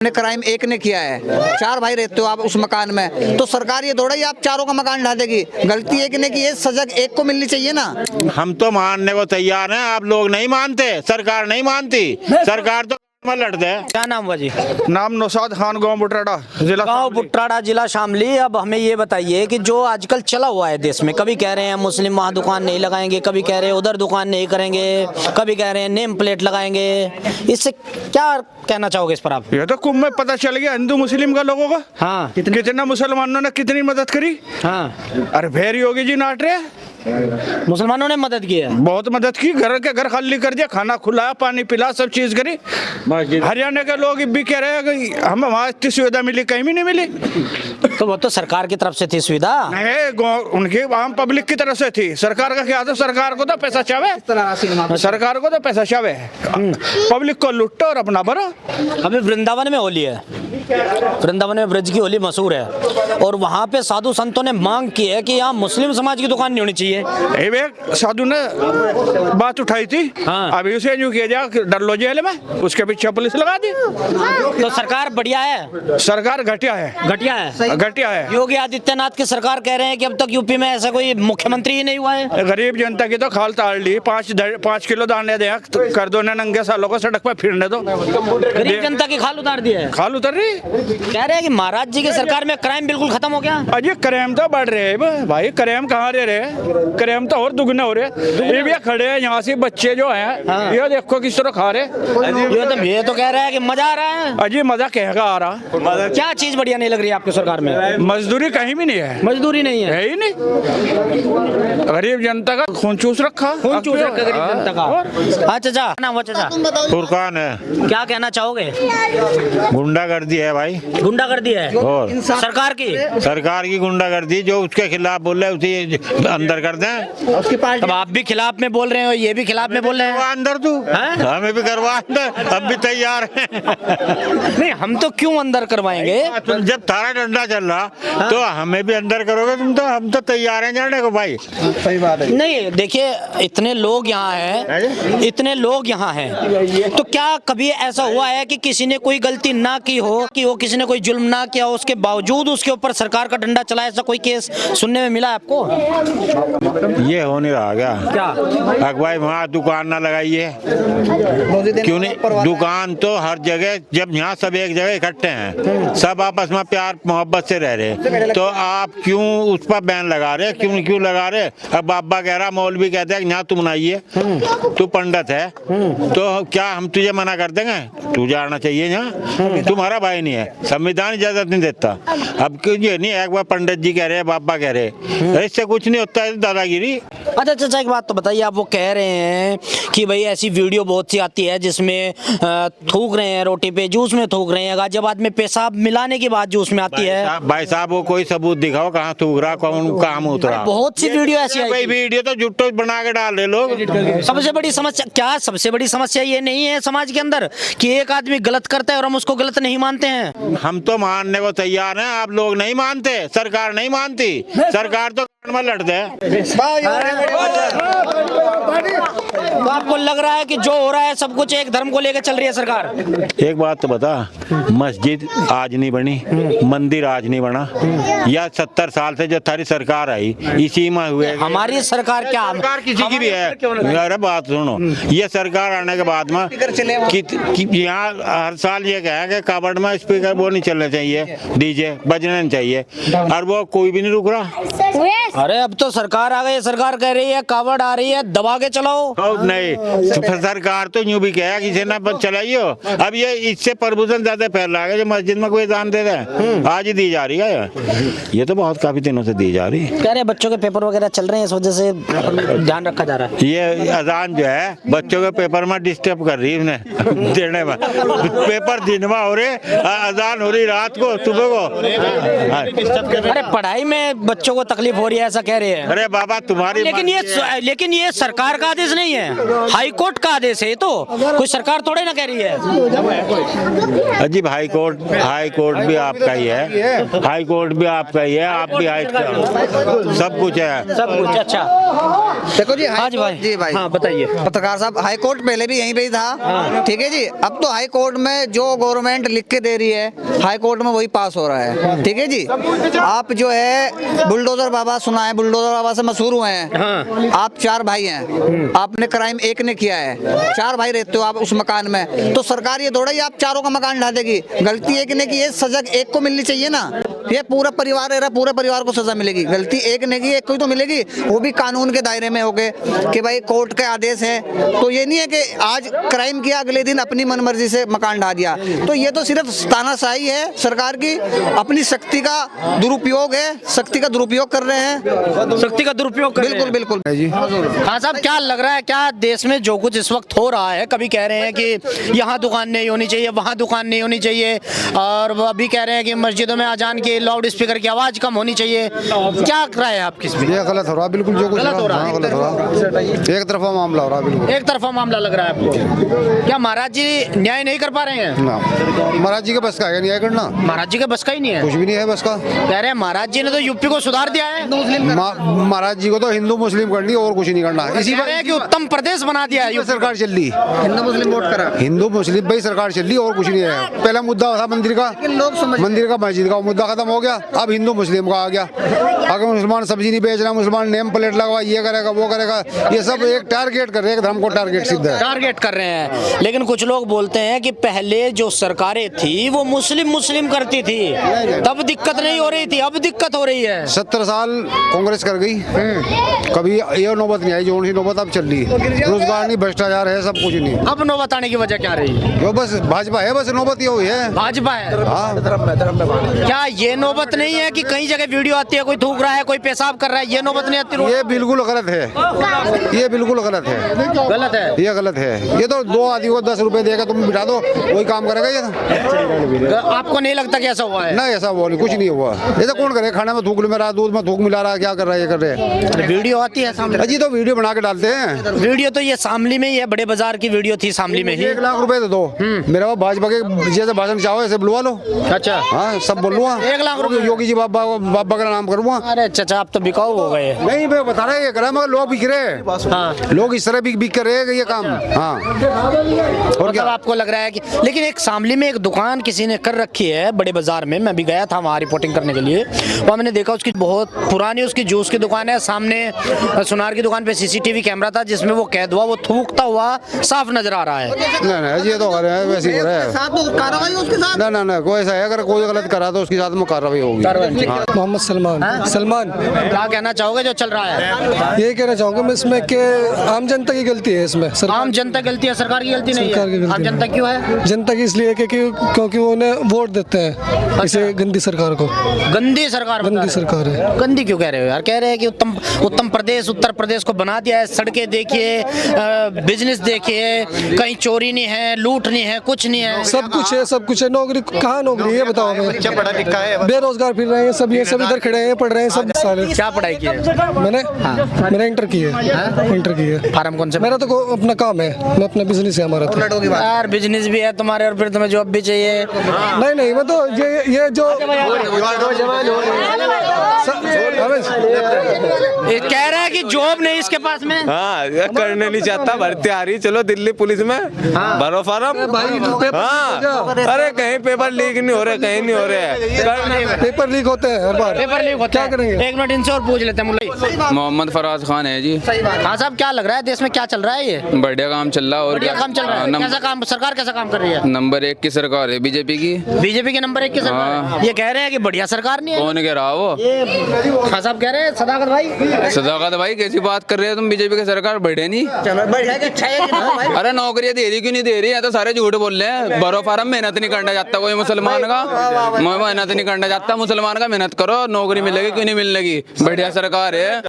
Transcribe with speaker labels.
Speaker 1: ने क्राइम एक ने किया है, 4 भाई रहते हो आप उस मकान में, तो सरकार ये थोड़ा ही आप चारों का मकान ढा देगी। गलती एक ने की है, सजा एक को मिलनी चाहिए ना।
Speaker 2: हम तो मानने को तैयार हैं, आप लोग नहीं मानते, सरकार नहीं मानती, सरकार तो लड़ते हैं।
Speaker 3: क्या नाम हुआ जी?
Speaker 4: नाम नौशाद खान, गांव बुटराड़ा, जिला
Speaker 3: गांव बुट्राड़ा, जिला शामली। अब हमें ये बताइए कि जो आजकल चला हुआ है देश में, कभी कह रहे हैं मुस्लिम वहाँ दुकान नहीं लगाएंगे, कभी कह रहे हैं उधर दुकान नहीं करेंगे, कभी कह रहे हैं नेम प्लेट लगाएंगे, इससे क्या कहना चाहोगे इस पर आप?
Speaker 4: ये तो कुंभ में पता चल गया हिंदू मुस्लिम का लोगों का।
Speaker 3: हाँ,
Speaker 4: कितना मुसलमानों ने कितनी मदद करी।
Speaker 3: हाँ,
Speaker 4: अरे फिर योगी जी नाट रहे,
Speaker 3: मुसलमानों ने मदद की है,
Speaker 4: बहुत मदद की, घर के घर खाली कर दिया, खाना खुलाया, पानी पिला, सब चीज करी। हरियाणा के लोग भी कह रहे हैं कि हमें वहाँ इतनी सुविधा मिली, कहीं भी नहीं मिली।
Speaker 3: तो वो तो सरकार की तरफ से थी सुविधा।
Speaker 4: नहीं, उनकी आम पब्लिक की तरफ से थी। सरकार का क्या था, सरकार को तो पैसा चाहे, सरकार को तो पैसा चाहे, पब्लिक को लुटो और अपना भरो।
Speaker 3: अभी वृंदावन में होली है, वृंदावन में ब्रज की होली मशहूर है, और वहाँ पे साधु संतों ने मांग की है कि यहाँ मुस्लिम समाज की दुकान नहीं होनी चाहिए।
Speaker 4: एक साधु ने बात उठाई थी।
Speaker 3: हाँ।
Speaker 4: अभी उसे यूँ किया जा, डर लो जेल में, उसके पीछे पुलिस लगा दी।
Speaker 3: तो सरकार बढ़िया है,
Speaker 4: सरकार घटिया है,
Speaker 3: घटिया है,
Speaker 4: घटिया है।
Speaker 3: योगी आदित्यनाथ की सरकार कह रहे हैं कि अब तक यूपी में ऐसा कोई मुख्यमंत्री ही नहीं हुआ है।
Speaker 4: गरीब जनता की तो खाल ताड़ ली, 5 किलो दाने दे कर दो ना, नंगे सालों को सड़क पर फिरने दो।
Speaker 3: गरीब जनता की खाल उतार दी है।
Speaker 4: खाल उतर रही।
Speaker 3: कह रहे हैं कि महाराज जी की सरकार में क्राइम बिल्कुल खत्म हो गया।
Speaker 4: अजय क्राइम तो बढ़ रहे हैं भाई, क्राइम कहाँ रहे, क्राइम तो और दुगने हो रहे। ये भी खड़े हैं यहाँ से बच्चे जो हैं। हाँ। ये देखो किस तरह खा रहे।
Speaker 3: ये तो कह रहा है कि मजा आ रहा है।
Speaker 4: अजय मजा कहेगा आ रहा।
Speaker 3: क्या चीज बढ़िया नहीं लग रही है आपकी सरकार में?
Speaker 4: मजदूरी कहीं भी नहीं है,
Speaker 3: मजदूरी नहीं है,
Speaker 4: है ही नहीं। गरीब जनता का खून चूस रखा,
Speaker 3: खून चूस रखा गरीब जनता का। हाँ चाचा, नाम हुआ चाचा?
Speaker 2: फुरकान है।
Speaker 3: क्या कहना चाहोगे?
Speaker 2: गुंडागर्दी है भाई,
Speaker 3: गुंडागर्दी है
Speaker 2: और
Speaker 3: सरकार की
Speaker 2: गुंडागर्दी, जो उसके खिलाफ बोल रहे हैं उसे अंदर कर दें।
Speaker 1: उसकी पार्टी
Speaker 3: अब आप भी खिलाफ में बोल रहे हो, ये भी खिलाफ में बोल रहे हैं।
Speaker 2: अंदर तू, हमें भी करवा अंदर, अब भी तैयार है।
Speaker 3: नहीं, हम तो क्यों अंदर करवाएंगे?
Speaker 2: तुम जब थारा डंडा चल रहा तो हमें भी अंदर करोगे तुम तो? हम तो तैयार हैं जाने को भाई।
Speaker 1: सही बात है।
Speaker 3: नहीं देखिए, इतने लोग यहाँ हैं, इतने लोग यहाँ हैं, तो क्या कभी ऐसा हुआ है कि किसी ने कोई गलती ना की हो, कि वो किसी ने कोई जुल्म ना किया हो, उसके बावजूद उसके ऊपर सरकार का डंडा चला, ऐसा कोई केस सुनने में मिला है आपको?
Speaker 2: ये हो नहीं रहा क्या? अगवाई वहाँ दुकान ना लगाइए, क्यों नहीं? दुकान तो हर जगह, जब यहाँ सब एक जगह इकट्ठे हैं, सब आपस में प्यार मोहब्बत से रह रहे, तो आप क्यों उस पर बैन लगा रहे? क्यों लगा रहे? अब बाबा कह रहा, मौलवी कहते हैं यहाँ तुम बनाइए, तू पंडित है, तो क्या हम तुझे मना कर देंगे? तुझे आना चाहिए यहाँ, तुम्हारा भाई नहीं है, संविधान इजाजत नहीं देता। अब क्यों ये नहीं, एक बार पंडित जी कह रहे, बाबा कह रहे, इससे कुछ नहीं होता है दादागिरी।
Speaker 3: अच्छा चाचा, एक बात तो बताइए, आप वो कह रहे हैं कि भाई ऐसी वीडियो बहुत सी आती है जिसमें थूक रहे हैं रोटी पे, जूस में थूक रहे हैं, गाजियाबाद में पेशाब मिलाने के बाद जूस में आती है।
Speaker 2: भाई साहब, वो कोई सबूत दिखाओ, कहाँ थूक रहा, कौन काम उतरा?
Speaker 3: बहुत सी वीडियो ऐसी आई।
Speaker 2: वीडियो तो जुट्टो बना के डाल रहे लोग।
Speaker 3: सबसे बड़ी समस्या क्या? सबसे बड़ी समस्या ये नहीं है समाज के अंदर कि एक आदमी गलत करता है और हम उसको गलत नहीं मानते हैं?
Speaker 2: हम तो मानने को तैयार हैं, आप लोग नहीं मानते, सरकार नहीं मानती, सरकार तो में लड़ते हैं।
Speaker 3: तो आपको लग रहा है कि जो हो रहा है सब कुछ एक धर्म को लेकर चल रही है सरकार?
Speaker 2: एक बात तो बता, मस्जिद आज नहीं बनी, मंदिर आज नहीं बना, या 70 साल से जो थारी सरकार आई इसी में हुए?
Speaker 3: हमारी सरकार क्या?
Speaker 2: सरकार किसी की भी है। अरे बात सुनो, ये सरकार आने के बाद में यहाँ हर साल ये कहा कि कबड़ में स्पीकर वो नहीं चलने चाहिए, डीजे बजने नहीं चाहिए, और वो कोई भी नहीं रुक रहा।
Speaker 3: अरे अब तो सरकार आ गई, सरकार कह रही है कावड़ आ रही है, दबा के चलाओ।
Speaker 2: नहीं, सरकार तो यूं भी कहा किसी ना चलाइयो। अब ये इससे प्रदूषण ज्यादा फैल रहा है, जो मस्जिद में कोई दान दे रहा है, आज ही दी जा रही है, ये तो बहुत काफी दिनों से दी जा रही है।
Speaker 3: कह रहे बच्चों के पेपर वगैरह चल रहे हैं, इस वजह से ध्यान रखा जा रहा है।
Speaker 2: ये अजान जो है बच्चों के पेपर में डिस्टर्ब कर रही है उन्हें देने में। पेपर दिन में हो रहे, अजान हो रही रात को, सुबह को।
Speaker 3: अरे पढ़ाई में बच्चों को तकलीफ हो रही है, ये ऐसा कह रहे हैं।
Speaker 2: अरे बाबा तुम्हारी
Speaker 3: लेकिन ये सरकार का आदेश नहीं है, हाई कोर्ट का आदेश है। ये तो कोई सरकार थोड़े ना कह रही है।
Speaker 2: अजीब हाई कोर्ट भी आपका ही है, हाई कोर्ट भी आपका ही है, आप भी हाई सब कुछ है,
Speaker 3: सब कुछ। अच्छा
Speaker 1: देखो जी,
Speaker 3: हाँ जी भाई,
Speaker 1: जी भाई,
Speaker 3: हाँ बताइए।
Speaker 1: पत्रकार साहब, हाई कोर्ट पहले भी यहीं पे ही था, ठीक है जी। अब तो हाई कोर्ट में जो गवर्नमेंट लिख के दे रही है, हाई कोर्ट में वही पास हो रहा है, ठीक है जी। आप जो है बुलडोजर बाबा सुना है, बुलडोजर बाबा से मशहूर हुए हैं। आप 4 भाई हैं, आपने क्राइम एक ने किया है, 4 भाई रहते हो आप उस मकान में, तो सरकार ये थोड़ा ही आप चारों का मकान ढा देगी। गलती एक ने की है, सजा एक को मिलनी चाहिए ना। ये पूरा परिवार रह रहा है, पूरे परिवार को सजा मिलेगी। गलती एक ने की, एक को ही तो मिलेगी, वो भी कानून के दायरे में होके कि भाई कोर्ट के आदेश है। तो ये नहीं है कि आज क्राइम किया अगले दिन अपनी मनमर्जी से मकान ढा दिया। तो ये तो सिर्फ तानाशाही है सरकार की, अपनी शक्ति का दुरुपयोग है, शक्ति का दुरुपयोग कर रहे हैं,
Speaker 3: शक्ति का दुरुपयोग कर रहे हैं।
Speaker 1: बिल्कुल बिल्कुल।
Speaker 3: हाँ साहब, क्या लग रहा है, क्या देश में जो कुछ इस वक्त हो रहा है, कभी कह रहे हैं कि यहाँ दुकान नहीं होनी चाहिए, वहाँ दुकान नहीं होनी चाहिए, और अभी कह रहे हैं कि मस्जिदों में अजान की लाउड स्पीकर की आवाज कम होनी चाहिए, क्या राय है आपकी इसमें?
Speaker 5: ये गलत हो रहा है, बिल्कुल जो कुछ
Speaker 3: गलत हो रहा है,
Speaker 5: गलत हो रहा है, एक तरफा मामला हो रहा है, बिल्कुल
Speaker 3: एक तरफा मामला लग रहा है आपको। क्या महाराज जी न्याय नहीं कर पा रहे हैं?
Speaker 5: ना, महाराज जी के बस का है न्याय करना,
Speaker 3: महाराज जी के बस का ही नहीं है,
Speaker 5: कुछ भी नहीं है बस का।
Speaker 3: कह रहे हैं महाराज जी ने तो यूपी को सुधार दिया है,
Speaker 5: महाराज जी को तो हिंदू मुस्लिम करनी और कुछ नहीं करना। इसी
Speaker 3: कह रहे हैं कि उत्तम प्रदेश बना दिया है,
Speaker 5: सरकार चल रही,
Speaker 1: हिंदू मुस्लिम वोट करा,
Speaker 5: हिंदू मुस्लिम भाई सरकार चल रही और कुछ नहीं है। पहला मुद्दा था मंदिर का, मंदिर का मस्जिद का मुद्दा खत्म हो गया, अब हिंदू मुस्लिम का आ गया। अगर मुसलमान सब्जी नहीं बेच रहा, मुसलमान नेम प्लेट लगवा, ये करेगा वो करेगा, ये सब एक टारगेट कर रहे हैं, एक धर्म को टारगेट सिद्ध है,
Speaker 3: टारगेट कर रहे हैं। लेकिन कुछ लोग बोलते हैं कि पहले जो सरकारें थी वो मुस्लिम करती थी, तब दिक्कत नहीं हो रही थी, अब दिक्कत हो रही है।
Speaker 5: 70 साल कांग्रेस कर गई, कभी ये नौबत नहीं आई, जो सी नौबत अब चल रही है। रोजगार नहीं, भ्रष्टाचार है, सब कुछ नहीं।
Speaker 3: अब नौबत आने की वजह क्या रही है?
Speaker 5: जो बस भाजपा है, बस नौबत ये हुई है,
Speaker 3: भाजपा है।
Speaker 5: हाँ।
Speaker 3: क्या ये नौबत नहीं है कि कई जगह वीडियो आती है, कोई थूक रहा है, कोई पेशाब कर रहा है, ये नौबत नहीं आती?
Speaker 5: ये बिल्कुल गलत है, ये बिल्कुल गलत है,
Speaker 3: गलत है,
Speaker 5: ये गलत है। ये तो 2 आदमी को 10 रुपए देगा, तुम बिठा दो, वही काम करेगा ये।
Speaker 3: आपको नहीं लगता कि ऐसा हुआ है?
Speaker 5: ना, ऐसा वो नहीं, कुछ नहीं हुआ। ये तो कौन करे, खाने में थूक मिला रहा, दूध में थूक मिला रहा, क्या कर रहा है, ये कर रहे हैं।
Speaker 3: वीडियो आती है सामने,
Speaker 5: अजी तो वीडियो बना के डालते हैं।
Speaker 3: वीडियो तो ये शामली में ही है, बड़े बाजार की वीडियो थी शामली में ही।
Speaker 5: 1 लाख रुपए दे दो, मेरा वो भाजपा के जैसे भाषण चाहो ऐसे बुलवा लो।
Speaker 3: अच्छा,
Speaker 5: हाँ, सब बोलूँगा।
Speaker 3: 1 लाख रुपए
Speaker 5: योगी जी बाबा का नाम करूँगा।
Speaker 3: अरे चाचा, आप तो बिकाऊ हो गए।
Speaker 5: नहीं, मैं बता रहा ये करा, मगर लोग बिक रहे हैं।
Speaker 3: हाँ,
Speaker 5: लोग इस तरह बिक कर रहे हैं ये काम। हाँ, और क्या
Speaker 3: आपको लग रहा है कि, लेकिन एक शामली में एक दुकान किसी ने कर रखी है बड़े बाजार में, मैं भी गया था वहाँ रिपोर्टिंग करने के लिए, वहाँ मैंने देखा उसकी बहुत पुरानी उसकी जूस की दुकान है, सामने सुनार की दुकान पे सीसीटीवी कैमरा था जिसमें वो कैद हुआ, वो थूकता हुआ साफ नजर आ रहा है।
Speaker 5: नहीं, ये तो वैसे ही हो रहा है।
Speaker 1: कार्रवाई उसके साथ
Speaker 5: ना, कोई ऐसा है, अगर कोई गलत करा तो उसके साथ में कार्रवाई होगी।
Speaker 6: मोहम्मद सलमान,
Speaker 3: क्या कहना चाहोगे जो चल रहा है?
Speaker 6: ये कहना चाहूँगा मैं इसमें कि आम जनता की गलती है इसमें।
Speaker 3: आम जनता गलती है, सरकार की गलती नहीं
Speaker 6: सरकार की
Speaker 3: है।
Speaker 6: गलती
Speaker 3: आम जनता
Speaker 6: नहीं।
Speaker 3: क्यों है?
Speaker 6: जनता की इसलिए क्योंकि वो उन्हें वोट देते हैं, इसे गंदी सरकार को।
Speaker 3: गंदी सरकार,
Speaker 6: गंदी सरकार है।
Speaker 3: गंदी क्यों कह रहे हो यार? कह रहे हैं कि उत्तम प्रदेश, उत्तर प्रदेश को बना दिया है, सड़कें देखिए, बिजनेस देखिए, कहीं चोरी नहीं है, लूट नहीं है, कुछ नहीं है,
Speaker 6: सब कुछ है, सब कुछ है। नौकरी कहाँ नौकरी है बताओ हमें?
Speaker 7: पढ़ा लिखा है,
Speaker 6: बेरोजगार फिर रहे हैं सब, ये सब इधर खड़े हैं, पढ़ रहे हैं सब साले।
Speaker 3: क्या पढ़ाई की है?
Speaker 6: मैंने इंटर की है, इंटर की है।
Speaker 3: फार्म कौन से?
Speaker 6: मेरा तो अपना काम है, मैं अपना बिजनेस है हमारा तो।
Speaker 3: यार बिजनेस भी है तुम्हारे, और फिर तुम्हें जॉब भी चाहिए।
Speaker 6: नहीं, मैं तो ये जो
Speaker 3: कह रहा है कि जॉब नहीं इसके पास में।
Speaker 7: हाँ, करने नहीं चाहता, भर्ती आ रही, चलो दिल्ली पुलिस में भरो फार्म। हाँ, अरे कहीं पेपर लीक नहीं हो रहे, कहीं नहीं हो रहे हैं,
Speaker 6: पेपर लीक होते हैं हर बार।
Speaker 3: पेपर लीक होता
Speaker 6: क्या
Speaker 3: है।
Speaker 6: करेंगे?
Speaker 3: 1 मिनट इनसे और पूछ लेते हैं मुल्ला।
Speaker 8: मोहम्मद फराज खान है जी।
Speaker 3: हाँ साहब, क्या लग रहा है देश में क्या चल रहा है? ये
Speaker 8: बढ़िया काम चल रहा है, और
Speaker 3: बढ़िया काम चल रहा है। कैसा काम, सरकार कैसा काम कर रही है?
Speaker 8: नंबर 1 की सरकार है बीजेपी की।
Speaker 3: बीजेपी के नंबर 1 की सरकार है। ये कह रहे हैं कि बढ़िया सरकार नहीं है।
Speaker 8: कौन कह रहा वो?
Speaker 3: हाँ साहब कह रहे हैं, सदाकत भाई।
Speaker 8: सदाकत भाई कैसी बात कर रहे हो तुम? बीजेपी की सरकार बढ़े नहीं।
Speaker 1: चलो बढ़िया कि अच्छा है कि ना भाई?
Speaker 8: अरे नौकरियां दे रही क्यों नहीं दे रही है? तो सारे झूठ बोल रहे हैं। भरो फार्म, मेहनत नहीं करना चाहता कोई मुसलमान का, मेहनत नहीं करना चाहता मुसलमान का, मेहनत करो, नौकरी मिलेगी क्यों नहीं मिलेगी? बढ़िया सरकार है।